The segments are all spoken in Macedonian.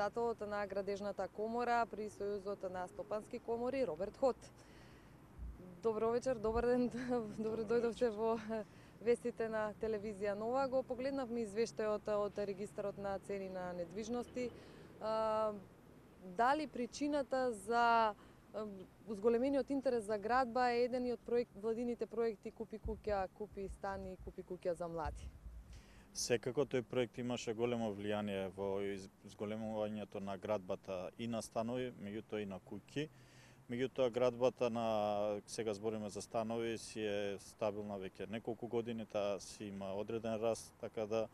председателот на Градежната комора при Сојузот на стопански комори Роберт Хот. Добро вечер, добар ден, добро дојдовте во вестите на телевизија Нова. Го погледнавме извештајот од регистарот на цени на недвижности. Дали причината за зголемениот интерес за градба е еден од владините проекти Купи куќа, купи стан и купи куќа за млади? Секако тој проект имаше големо влијание во зголемувањето на градбата и на станови, меѓутоа и на куќи. Меѓутоа градбата сега збориме за станови, си е стабилна веќе неколку години, таа си има одреден раст, така да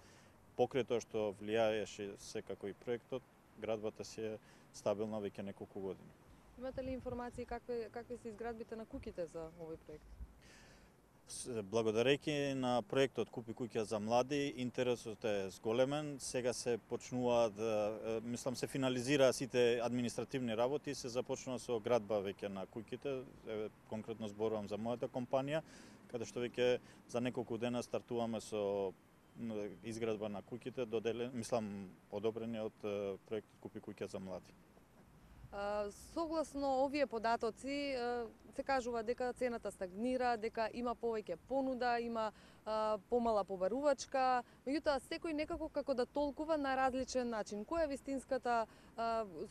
покрај тоа што влијаеше секако и проектот, градбата си е стабилна веќе неколку години. Имате ли информации какви се изградбите на куќите за овој проект? Благодарејќи на проектот Купи куќа за млади, интересот е зголемен. Сега се почнуваат, мислам се финализираа сите административни работи, се започнува со градба веќе на куќите. Конкретно зборувам за мојата компанија, каде што веќе за неколку дена стартуваме со изградба на куќите, одобрени од проектот Купи куќа за млади. Согласно овие податоци се кажува дека цената стагнира, дека има повеќе понуда, има помала побарувачка, меѓутоа секој некако како да толкува на различен начин. Која е вистинската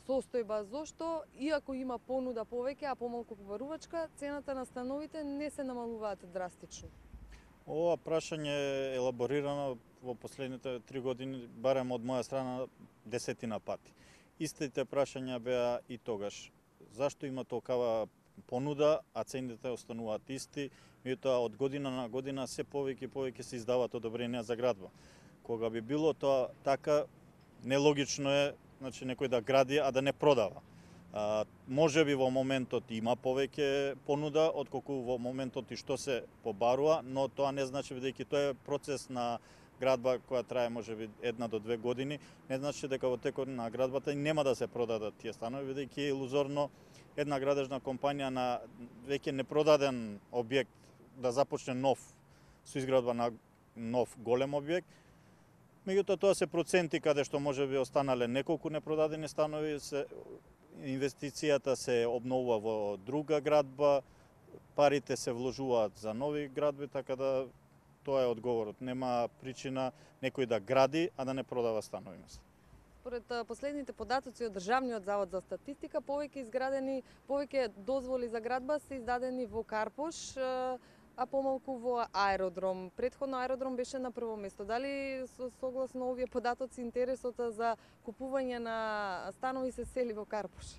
состојба? Зошто, иако има понуда повеќе, а помалку побарувачка, цената на становите не се намалуваат драстично? Ова прашање е елаборирано во последните 3 години, барем од моја страна, 10 пати. Истите прашања беа и тогаш. Зашто има толкава понуда, а цените остануваат исти, меѓутоа од година на година се повеќе и повеќе се издаваат одобренија за градба. Кога би било тоа така, нелогично е, некој да гради, а да не продава. Можеби во моментот има повеќе понуда, отколку во моментот и што се побарува, но тоа не значи, бидејќи тоа е процес на градба која трае можеби 1 до 2 години, не значи дека во текот на градбата нема да се продадат тие станови, бидејќи е илузорно една градежна компанија на веќе непродаден објект да започне со изградба на нов голем објект. Меѓутоа тоа се проценти каде што можеби останале неколку непродадени станови, инвестицијата се обновува во друга градба, парите се вложуваат за нови градби, така да тоа е одговорот. Нема причина некој да гради, а да не продава станови. Според последните податоци од Државниот завод за статистика, повеќе дозволи за градба се издадени во Карпош, а помалку во аеродром. Претходно аеродром беше на прво место. Дали согласно овие податоци интересот за купување на станови се сели во Карпош?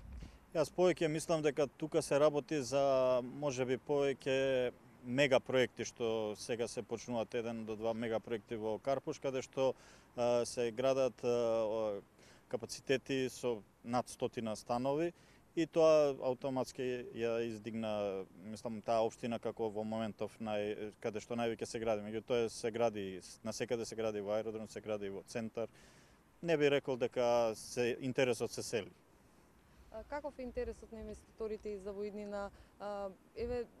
Јас повеќе мислам дека тука се работи за можеби повеќе мегапроекти што сега се почнуваат 1 до 2 мегапроекти во Карпош, каде што се градат капацитети со над 100 станови и тоа автоматски ја издигна, таа општина како во моментов каде што највеќе се гради. Меѓутоа се гради насекаде, се гради во аеродром, се гради во центар. Не би рекол дека интересот се сели. Каков е интересот на инвеститорите и за во иднина?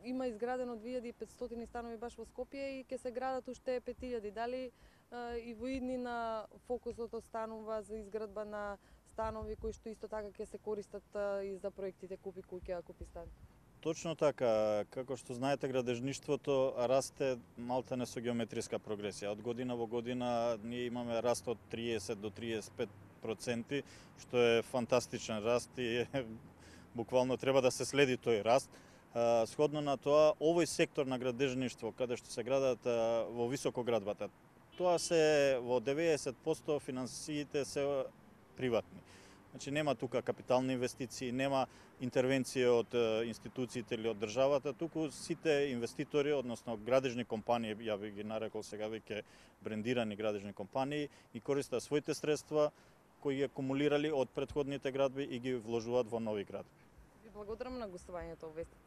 Има изградено 2500 станови баш во Скопје и ќе се градат уште 5000. Дали и во иднина фокусот останува за изградба на станови кои што исто така ќе се користат и за проектите Купи куќа, Купи стан? Точно така, како што знаете, градежништвото расте малтене со геометриска прогресија. Од година во година ние имаме раст од 30 до 35%, што е фантастичен раст и буквално треба да се следи тој раст. Сходно на тоа, овој сектор на градежништво, каде што се градат во високоградбата, тоа се во 90% финансиите се приватни. Значи нема тука капитални инвестиции, нема интервенција од институциите или од државата, туку сите инвеститори, односно градежни компании, ја би ги нарекол сега веќе брендирани градежни компании, и користат своите средства кои ги акумулирали од претходните градби и ги вложуваат во нови градби. Ви благодарам на гостувањето во вестите.